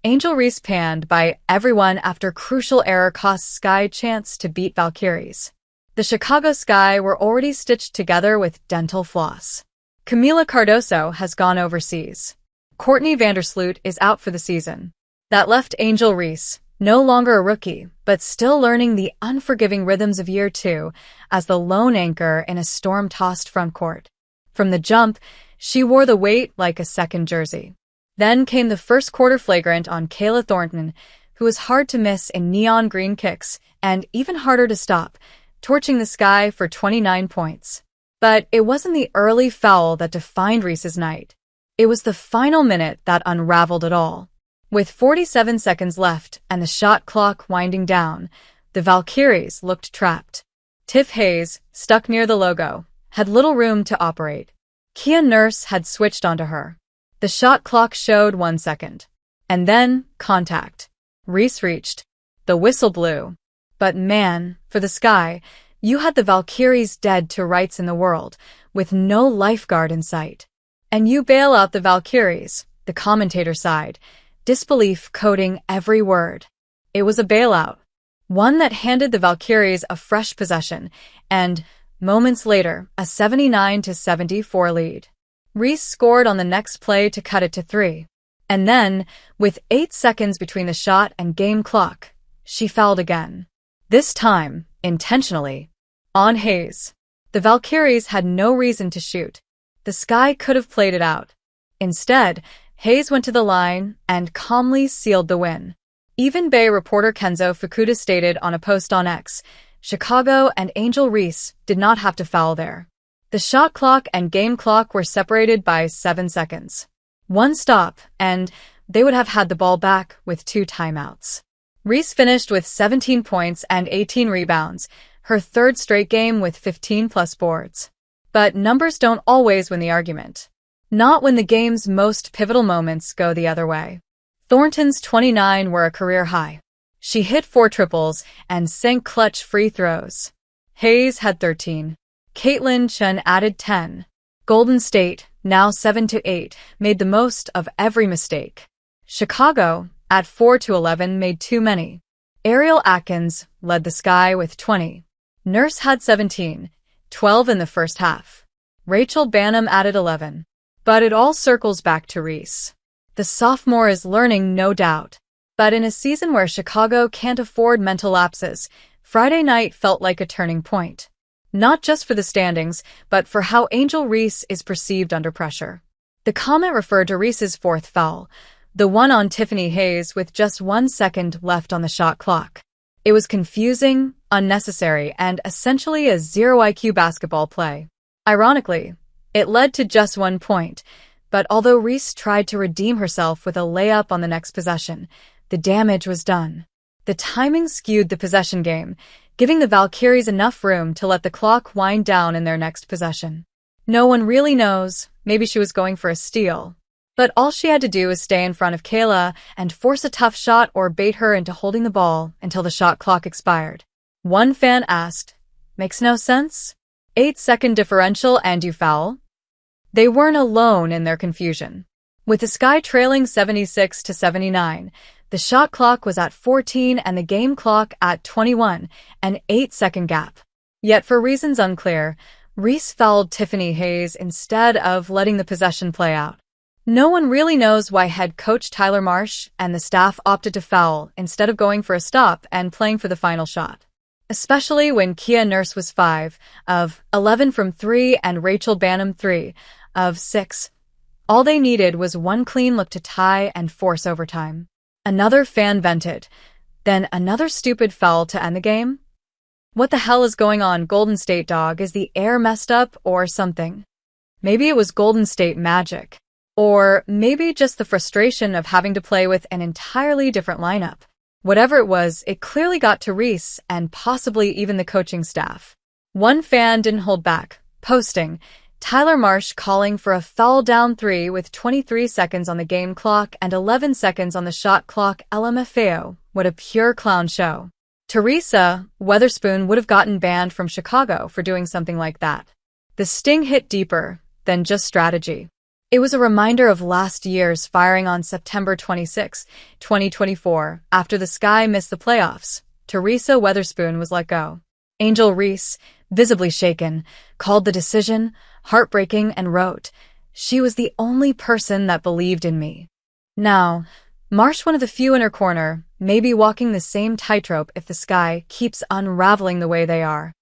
Angel Reese panned by everyone after crucial error cost Sky chance to beat Valkyries. The Chicago Sky were already stitched together with dental floss. Kamilla Cardoso has gone overseas. Courtney Vandersloot is out for the season. That left Angel Reese, no longer a rookie, but still learning the unforgiving rhythms of year 2 as the lone anchor in a storm-tossed front court. From the jump, she wore the weight like a second jersey. Then came the first quarter flagrant on Kayla Thornton, who was hard to miss in neon green kicks and even harder to stop, torching the Sky for 29 points. But it wasn't the early foul that defined Reese's night. It was the final minute that unraveled it all. With 47 seconds left and the shot clock winding down, the Valkyries looked trapped. Tiffany Hayes, stuck near the logo, had little room to operate. Kia Nurse had switched onto her. The shot clock showed 1 second. And then, contact. Reese reached. The whistle blew. But man, for the Sky, you had the Valkyries dead to rights in the world, with no lifeguard in sight. And you bail out the Valkyries, the commentator sighed, disbelief coating every word. It was a bailout. One that handed the Valkyries a fresh possession, and, moments later, a 79-74 lead. Reese scored on the next play to cut it to 3. And then, with 8 seconds between the shot and game clock, she fouled again. This time, intentionally. On Hayes. The Valkyries had no reason to shoot. The Sky could have played it out. Instead, Hayes went to the line and calmly sealed the win. Even Bay reporter Kenzo Fukuda stated on a post on X, Chicago and Angel Reese did not have to foul there. The shot clock and game clock were separated by 7 seconds. One stop, and they would have had the ball back with 2 timeouts. Reese finished with 17 points and 18 rebounds, her third straight game with 15-plus boards. But numbers don't always win the argument. Not when the game's most pivotal moments go the other way. Thornton's 29 were a career high. She hit 4 triples and sank clutch free throws. Hayes had 13. Caitlin Chen added 10. Golden State, now 7-8, made the most of every mistake. Chicago, at 4-11, made too many. Ariel Atkins led the Sky with 20. Nurse had 17, 12 in the first half. Rachel Banham added 11. But it all circles back to Reese. The sophomore is learning, no doubt. But in a season where Chicago can't afford mental lapses, Friday night felt like a turning point. Not just for the standings, but for how Angel Reese is perceived under pressure. The comment referred to Reese's 4th foul, the one on Tiffany Hayes with just 1 second left on the shot clock. It was confusing, unnecessary, and essentially a 0 IQ basketball play. Ironically, it led to just 1 point, but although Reese tried to redeem herself with a layup on the next possession, the damage was done. The timing skewed the possession game, giving the Valkyries enough room to let the clock wind down in their next possession. No one really knows, maybe she was going for a steal. But all she had to do was stay in front of Kayla and force a tough shot or bait her into holding the ball until the shot clock expired. One fan asked, "Makes no sense? 8-second differential and you foul?" They weren't alone in their confusion. With the Sky trailing 76-79, the shot clock was at 14 and the game clock at 21, an 8-second gap. Yet for reasons unclear, Reese fouled Tiffany Hayes instead of letting the possession play out. No one really knows why head coach Tyler Marsh and the staff opted to foul instead of going for a stop and playing for the final shot. Especially when Kia Nurse was 5 of 11 from 3 and Rachel Banham 3 of 6. All they needed was one clean look to tie and force overtime. Another fan vented. Then another stupid foul to end the game? What the hell is going on, Golden State dog? Is the air messed up or something? Maybe it was Golden State magic. Or maybe just the frustration of having to play with an entirely different lineup. Whatever it was, it clearly got to Reese and possibly even the coaching staff. One fan didn't hold back, posting, Tyler Marsh calling for a foul down 3 with 23 seconds on the game clock and 11 seconds on the shot clock. LMFAO, what a pure clown show. Teresa Weatherspoon would have gotten banned from Chicago for doing something like that. The sting hit deeper than just strategy. It was a reminder of last year's firing on September 26, 2024, after the Sky missed the playoffs. Teresa Weatherspoon was let go. Angel Reese, visibly shaken, called the decision heartbreaking and wrote, "She was the only person that believed in me." Now, Marsh, one of the few in her corner, may be walking the same tightrope if the Sky keeps unraveling the way they are.